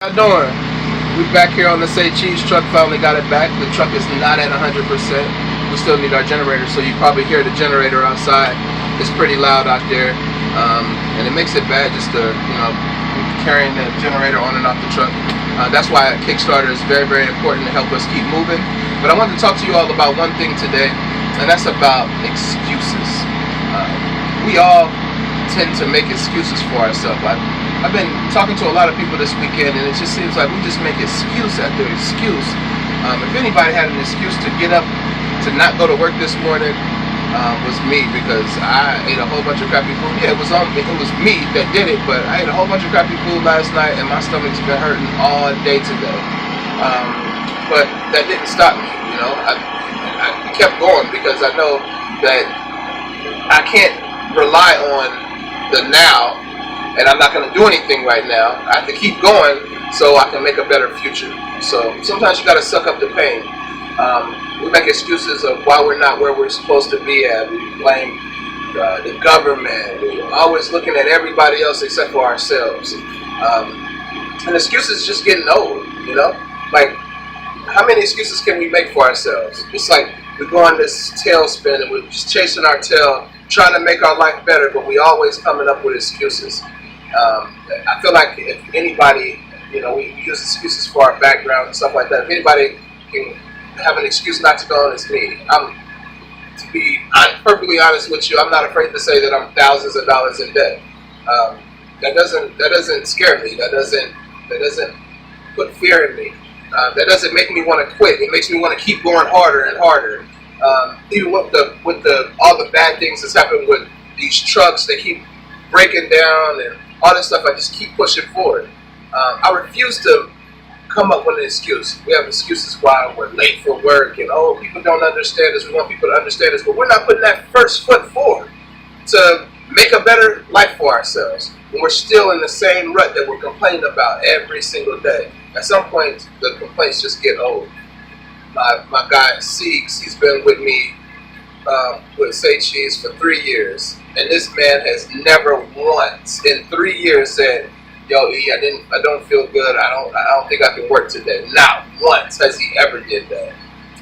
How you doing? We back here on the Say Cheese truck. Finally got it back. The truck is not at 100%. We still need our generator, so you probably hear the generator outside. It's pretty loud out there, and it makes it bad just to, carrying the generator on and off the truck. That's why a Kickstarter is very, very important to help us keep moving. But I wanted to talk to you all about one thing today, and that's about excuses. We all tend to make excuses for ourselves. I've been talking to a lot of people this weekend, and it just seems like we just make excuse after excuse. If anybody had an excuse to get up to not go to work this morning, was me, because I ate a whole bunch of crappy food. Yeah, it was me that did it, but I ate a whole bunch of crappy food last night, and my stomach's been hurting all day today. But that didn't stop me. I kept going because I know that I can't rely on the now, and I'm not going to do anything right now. I have to keep going so I can make a better future. So sometimes you got to suck up the pain. We make excuses of why we're not where we're supposed to be at. We blame the government. We're always looking at everybody else except for ourselves. And excuses just getting old, Like, how many excuses can we make for ourselves? It's like we go on this tailspin and we're just chasing our tail, trying to make our life better, but we always coming up with excuses. I feel like if anybody, we use excuses for our background and stuff like that. If anybody can have an excuse not to go on, it's me. I'm perfectly honest with you. I'm not afraid to say that I'm thousands of dollars in debt. That doesn't scare me. That doesn't put fear in me. That doesn't make me want to quit. It makes me want to keep going harder and harder. Even with all the bad things that's happened with these trucks, they keep breaking down and all this stuff. I just keep pushing forward. I refuse to come up with an excuse. We have excuses why we're late for work, and people don't understand us. We want people to understand us, but we're not putting that first foot forward to make a better life for ourselves. When we're still in the same rut that we're complaining about every single day. At some point, the complaints just get old. My guy Siegs, he's been with me with Say Cheese for 3 years, and this man has never once in 3 years said, "Yo, E, I don't feel good. I don't think I can work today." Not once has he ever did that.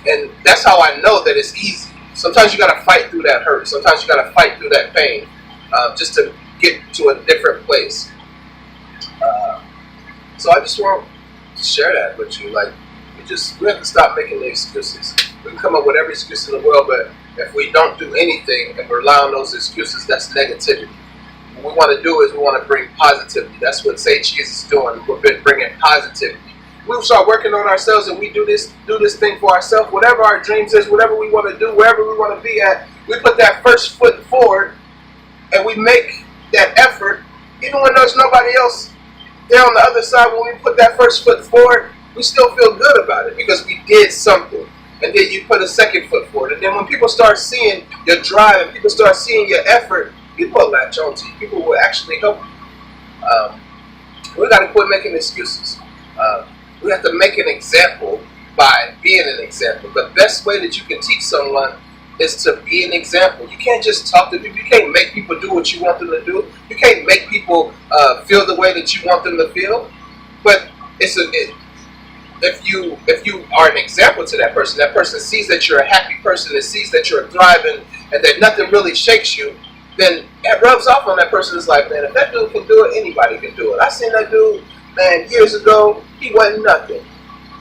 And that's how I know that it's easy. Sometimes you gotta fight through that hurt. Sometimes you gotta fight through that pain, just to get to a different place. So I just want to share that with you. Like, we have to stop making the excuses. We can come up with every excuse in the world, but if we don't do anything and rely on those excuses, that's negativity. What we want to do is we want to bring positivity. That's what Say Cheese is doing. We've been bringing positivity. We start working on ourselves, and we do this thing for ourselves. Whatever our dreams is, whatever we want to do, wherever we want to be at, we put that first foot forward, and we make that effort, even when there's nobody else there on the other side. When we put that first foot forward, we still feel good about it because we did something. And then you put a second foot forward. And then when people start seeing your drive and people start seeing your effort, people will latch on to you. People will actually help you. We got to quit making excuses. We have to make an example by being an example. The best way that you can teach someone is to be an example. You can't just talk to people. You can't make people do what you want them to do. You can't make people feel the way that you want them to feel. But if you are an example to that person sees that you're a happy person, that sees that you're thriving, and that nothing really shakes you, then it rubs off on that person's life. Man, if that dude can do it, anybody can do it. I seen that dude, man, years ago. He wasn't nothing.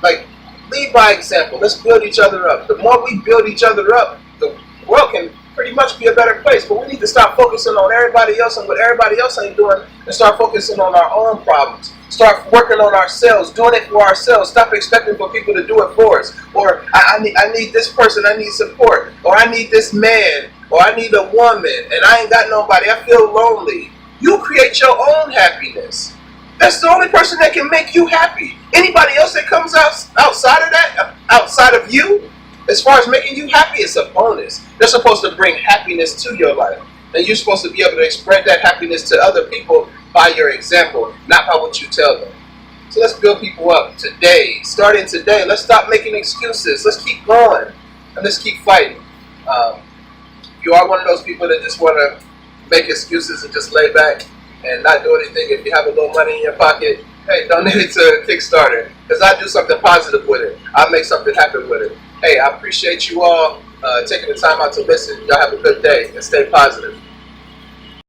Like, lead by example. Let's build each other up. The more we build each other up, the world can pretty much be a better place. But we need to stop focusing on everybody else and what everybody else ain't doing, and start focusing on our own problems. Start working on ourselves, doing it for ourselves. Stop expecting for people to do it for us. Or I need this person, I need support. Or I need this man, or I need a woman, and I ain't got nobody, I feel lonely. You create your own happiness. That's the only person that can make you happy. Anybody else that comes outside of that, outside of you, as far as making you happy, it's a bonus. They're supposed to bring happiness to your life. And you're supposed to be able to spread that happiness to other people by your example, not by what you tell them. So let's build people up today. Starting today, let's stop making excuses. Let's keep going, and let's keep fighting. If you are one of those people that just want to make excuses and just lay back and not do anything, if you have a little money in your pocket, Hey, donate it to Kickstarter because I do something positive with it. I make something happen with it. Hey, I appreciate you all taking the time out to listen. Y'all have a good day and stay positive.